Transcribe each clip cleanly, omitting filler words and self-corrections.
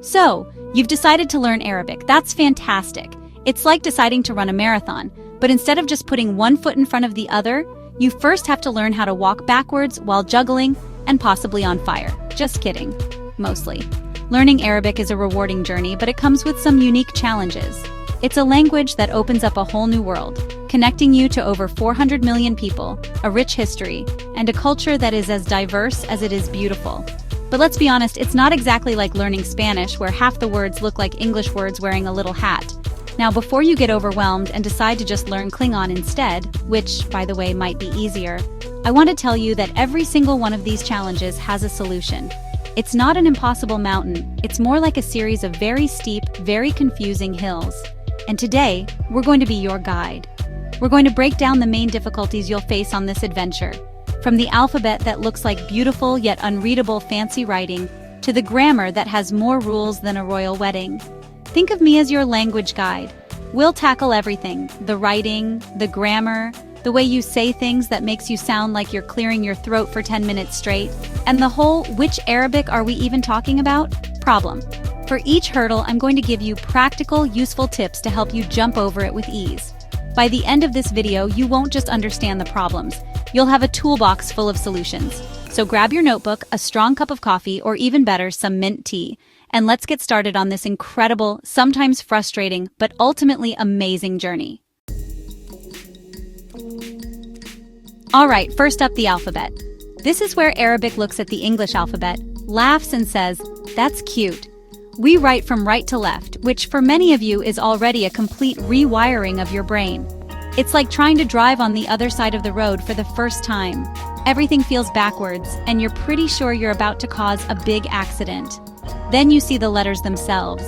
So, you've decided to learn Arabic. That's fantastic. It's like deciding to run a marathon, but instead of just putting one foot in front of the other, you first have to learn how to walk backwards while juggling and possibly on fire. Just kidding. Mostly. Learning Arabic is a rewarding journey, but it comes with some unique challenges. It's a language that opens up a whole new world, connecting you to over 400 million people, a rich history, and a culture that is as diverse as it is beautiful. But let's be honest, it's not exactly like learning Spanish, where half the words look like English words wearing a little hat. Now, before you get overwhelmed and decide to just learn Klingon instead, which, by the way, might be easier, I want to tell you that every single one of these challenges has a solution. It's not an impossible mountain, it's more like a series of very steep, very confusing hills. And today, we're going to be your guide. We're going to break down the main difficulties you'll face on this adventure, from the alphabet that looks like beautiful yet unreadable fancy writing, to the grammar that has more rules than a royal wedding. Think of me as your language guide. We'll tackle everything: the writing, the grammar, the way you say things that makes you sound like you're clearing your throat for 10 minutes straight, and the whole "which Arabic are we even talking about?" problem. For each hurdle, I'm going to give you practical, useful tips to help you jump over it with ease. By the end of this video, you won't just understand the problems, you'll have a toolbox full of solutions. So grab your notebook, a strong cup of coffee, or even better, some mint tea, and let's get started on this incredible, sometimes frustrating, but ultimately amazing journey. Alright, first up, the alphabet. This is where Arabic looks at the English alphabet, laughs and says, "That's cute." We write from right to left, which for many of you is already a complete rewiring of your brain. It's like trying to drive on the other side of the road for the first time. Everything feels backwards, and you're pretty sure you're about to cause a big accident. Then you see the letters themselves.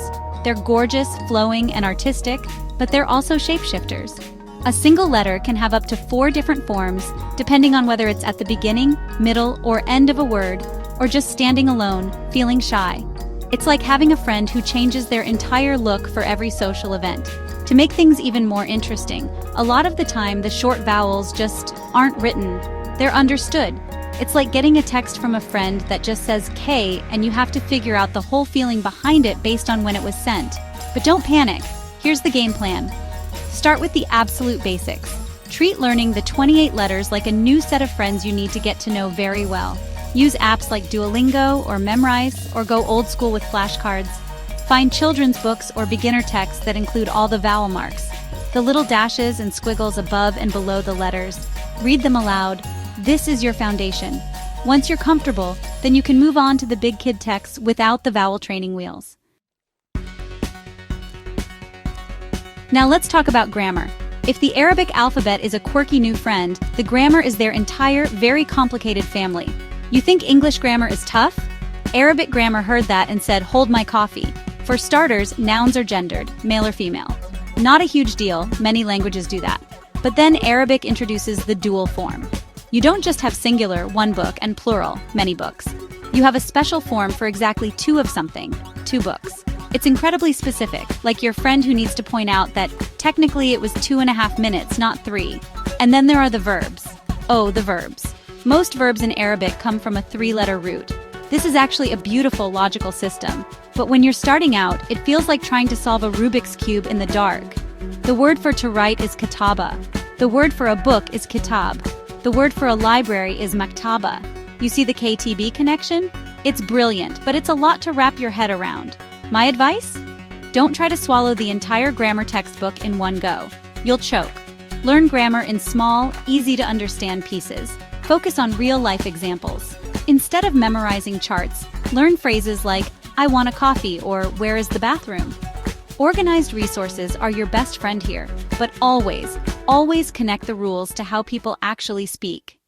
They're gorgeous, flowing, and artistic, but they're also shapeshifters. A single letter can have up to 4 different forms, depending on whether it's at the beginning, middle, or end of a word, or just standing alone, feeling shy. It's like having a friend who changes their entire look for every social event. To make things even more interesting, a lot of the time the short vowels just aren't written. They're understood. It's like getting a text from a friend that just says K, and you have to figure out the whole feeling behind it based on when it was sent. But don't panic. Here's the game plan. Start with the absolute basics. Treat learning the 28 letters like a new set of friends you need to get to know very well. Use apps like Duolingo or Memrise, or go old school with flashcards. Find children's books or beginner texts that include all the vowel marks, the little dashes and squiggles above and below the letters. Read them aloud. This is your foundation. Once you're comfortable, then you can move on to the big kid texts without the vowel training wheels. Now let's talk about grammar. If the Arabic alphabet is a quirky new friend, the grammar is their entire, very complicated family. You think English grammar is tough? Arabic grammar heard that and said, "Hold my coffee." For starters, nouns are gendered, male or female. Not a huge deal, many languages do that. But then Arabic introduces the dual form. You don't just have singular, one book, and plural, many books. You have a special form for exactly 2 of something, 2 books. It's incredibly specific, like your friend who needs to point out that technically it was 2.5 minutes, not 3. And then there are the verbs. Oh, the verbs. Most verbs in Arabic come from a 3-letter root. This is actually a beautiful logical system, but when you're starting out, it feels like trying to solve a Rubik's Cube in the dark. The word for to write is kataba. The word for a book is kitab. The word for a library is maktaba. You see the KTB connection? It's brilliant, but it's a lot to wrap your head around. My advice? Don't try to swallow the entire grammar textbook in one go. You'll choke. Learn grammar in small, easy-to-understand pieces. Focus on real-life examples. Instead of memorizing charts, learn phrases like, "I want a coffee," or "Where is the bathroom?" Organized resources are your best friend here, but always, always connect the rules to how people actually speak.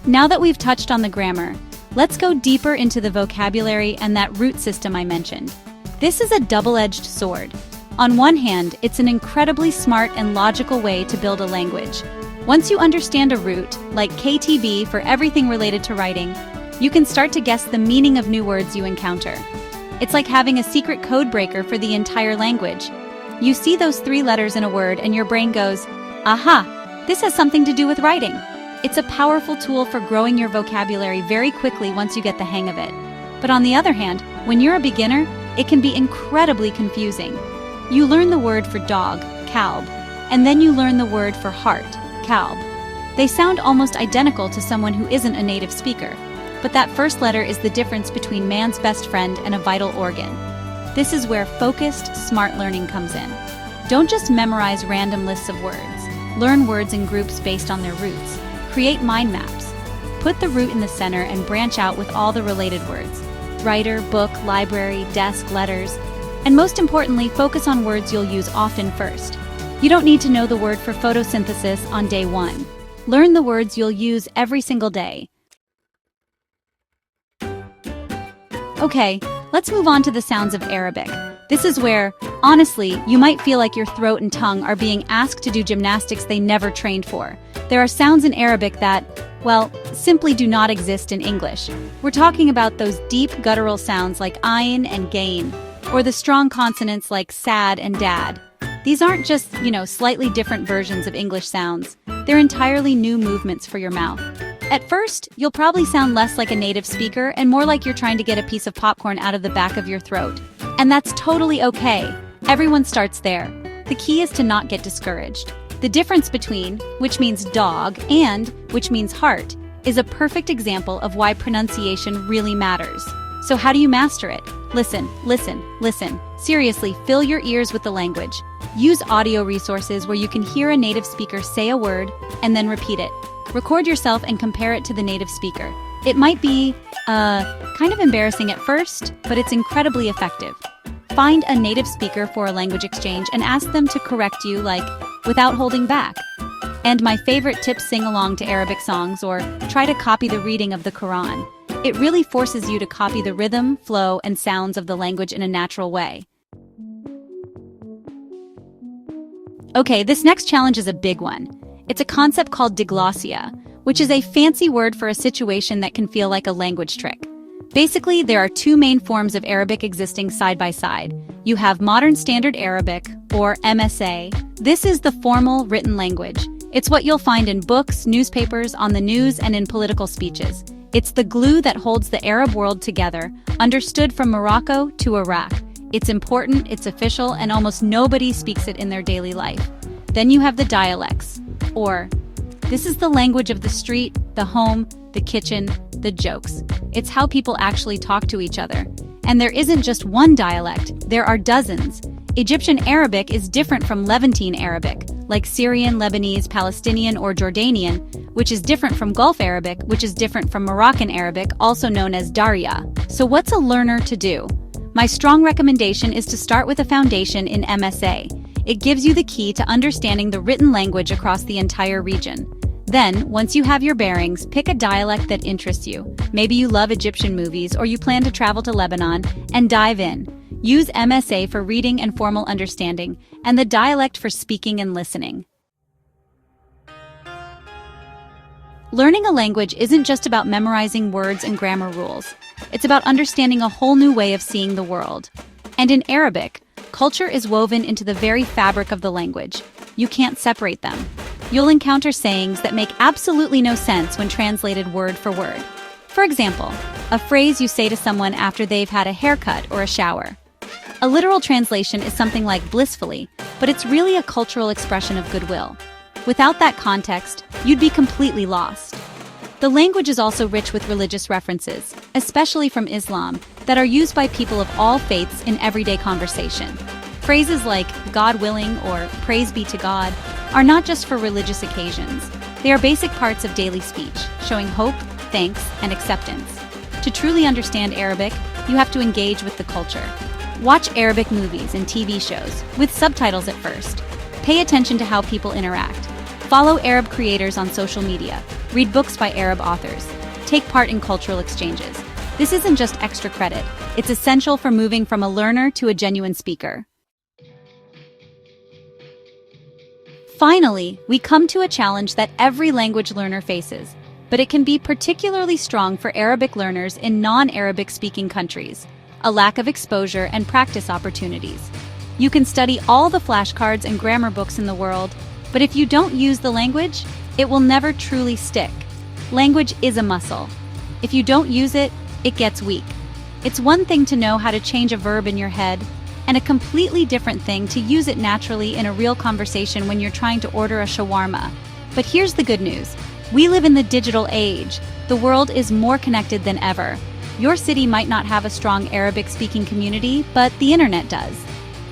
Now that we've touched on the grammar, let's go deeper into the vocabulary and that root system I mentioned. This is a double-edged sword. On one hand, it's an incredibly smart and logical way to build a language. Once you understand a root, like KTB for everything related to writing, you can start to guess the meaning of new words you encounter. It's like having a secret code breaker for the entire language. You see those 3 letters in a word and your brain goes, "Aha, this has something to do with writing." It's a powerful tool for growing your vocabulary very quickly once you get the hang of it. But on the other hand, when you're a beginner, it can be incredibly confusing. You learn the word for dog, kalb, and then you learn the word for heart, kalb. They sound almost identical to someone who isn't a native speaker, but that first letter is the difference between man's best friend and a vital organ. This is where focused, smart learning comes in. Don't just memorize random lists of words. Learn words in groups based on their roots. Create mind maps. Put the root in the center and branch out with all the related words. Writer, book, library, desk, letters. And most importantly, focus on words you'll use often first. You don't need to know the word for photosynthesis on day one. Learn the words you'll use every single day. Okay, let's move on to the sounds of Arabic. This is where, honestly, you might feel like your throat and tongue are being asked to do gymnastics they never trained for. There are sounds in Arabic that, well, simply do not exist in English. We're talking about those deep guttural sounds like ayin and gain, or the strong consonants like sad and dad. These aren't just, slightly different versions of English sounds. They're entirely new movements for your mouth. At first, you'll probably sound less like a native speaker and more like you're trying to get a piece of popcorn out of the back of your throat. And that's totally okay. Everyone starts there. The key is to not get discouraged. The difference between, which means dog, and, which means heart, is a perfect example of why pronunciation really matters. So how do you master it? Listen, listen, listen. Seriously, fill your ears with the language. Use audio resources where you can hear a native speaker say a word and then repeat it. Record yourself and compare it to the native speaker. It might be, kind of embarrassing at first, but it's incredibly effective. Find a native speaker for a language exchange and ask them to correct you, without holding back. And my favorite tip: sing along to Arabic songs or try to copy the reading of the Quran. It really forces you to copy the rhythm, flow, and sounds of the language in a natural way. Okay, this next challenge is a big one. It's a concept called diglossia, which is a fancy word for a situation that can feel like a language trick. Basically, there are two main forms of Arabic existing side by side. You have Modern Standard Arabic, or MSA. This is the formal written language. It's what you'll find in books, newspapers, on the news, and in political speeches. It's the glue that holds the Arab world together, understood from Morocco to Iraq. It's important, it's official, and almost nobody speaks it in their daily life. Then you have the dialects, or this is the language of the street, the home, the kitchen, the jokes. It's how people actually talk to each other. And there isn't just one dialect, there are dozens. Egyptian Arabic is different from Levantine Arabic, like Syrian, Lebanese, Palestinian, or Jordanian, which is different from Gulf Arabic, which is different from Moroccan Arabic, also known as Darija. So what's a learner to do? My strong recommendation is to start with a foundation in MSA. It gives you the key to understanding the written language across the entire region. Then, once you have your bearings, pick a dialect that interests you. Maybe you love Egyptian movies or you plan to travel to Lebanon, and dive in. Use MSA for reading and formal understanding, and the dialect for speaking and listening. Learning a language isn't just about memorizing words and grammar rules. It's about understanding a whole new way of seeing the world. And in Arabic, culture is woven into the very fabric of the language. You can't separate them. You'll encounter sayings that make absolutely no sense when translated word for word. For example, a phrase you say to someone after they've had a haircut or a shower. A literal translation is something like blissfully, but it's really a cultural expression of goodwill. Without that context, you'd be completely lost. The language is also rich with religious references, especially from Islam, that are used by people of all faiths in everyday conversation. Phrases like God willing or praise be to God are not just for religious occasions. They are basic parts of daily speech, showing hope, thanks, and acceptance. To truly understand Arabic, you have to engage with the culture. Watch Arabic movies and TV shows, with subtitles at first. Pay attention to how people interact. Follow Arab creators on social media. Read books by Arab authors. Take part in cultural exchanges. This isn't just extra credit. It's essential for moving from a learner to a genuine speaker. Finally, we come to a challenge that every language learner faces, but it can be particularly strong for Arabic learners in non-Arabic speaking countries: a lack of exposure and practice opportunities. You can study all the flashcards and grammar books in the world, but if you don't use the language, it will never truly stick. Language is a muscle. If you don't use it, it gets weak. It's one thing to know how to change a verb in your head, and a completely different thing to use it naturally in a real conversation when you're trying to order a shawarma. But here's the good news. We live in the digital age. The world is more connected than ever. Your city might not have a strong Arabic-speaking community, but the internet does.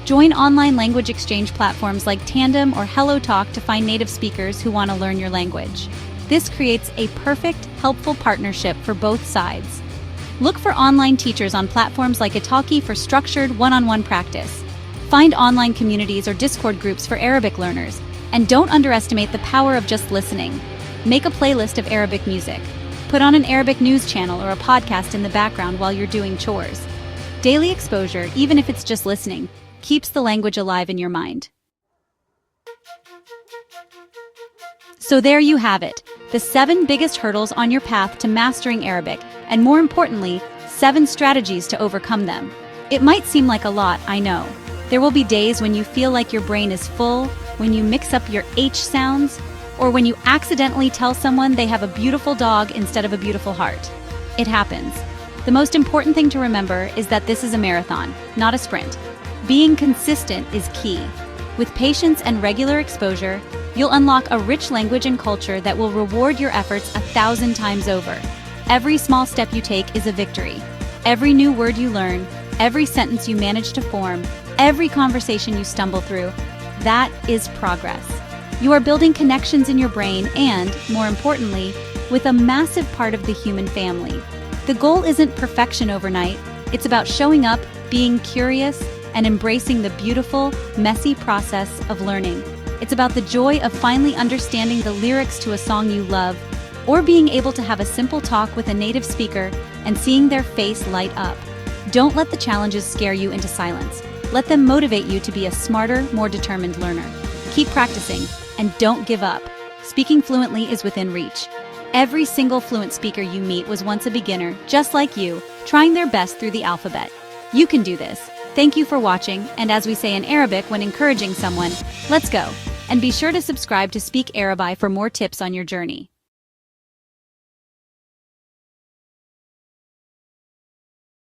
Join online language exchange platforms like Tandem or HelloTalk to find native speakers who want to learn your language. This creates a perfect, helpful partnership for both sides. Look for online teachers on platforms like Italki for structured one-on-one practice. Find online communities or Discord groups for Arabic learners. And don't underestimate the power of just listening. Make a playlist of Arabic music. Put on an Arabic news channel or a podcast in the background while you're doing chores. Daily exposure, even if it's just listening, keeps the language alive in your mind. So there you have it, the 7 biggest hurdles on your path to mastering Arabic, and more importantly, 7 strategies to overcome them. It might seem like a lot, I know. There will be days when you feel like your brain is full, when you mix up your H sounds, or when you accidentally tell someone they have a beautiful dog instead of a beautiful heart. It happens. The most important thing to remember is that this is a marathon, not a sprint. Being consistent is key. With patience and regular exposure, you'll unlock a rich language and culture that will reward your efforts 1,000 times over. Every small step you take is a victory. Every new word you learn, every sentence you manage to form, every conversation you stumble through, that is progress. You are building connections in your brain and, more importantly, with a massive part of the human family. The goal isn't perfection overnight. It's about showing up, being curious, and embracing the beautiful, messy process of learning. It's about the joy of finally understanding the lyrics to a song you love, or being able to have a simple talk with a native speaker and seeing their face light up. Don't let the challenges scare you into silence. Let them motivate you to be a smarter, more determined learner. Keep practicing, and don't give up. Speaking fluently is within reach. Every single fluent speaker you meet was once a beginner, just like you, trying their best through the alphabet. You can do this. Thank you for watching, and as we say in Arabic when encouraging someone, let's go. And be sure to subscribe to Speak Arabi for more tips on your journey.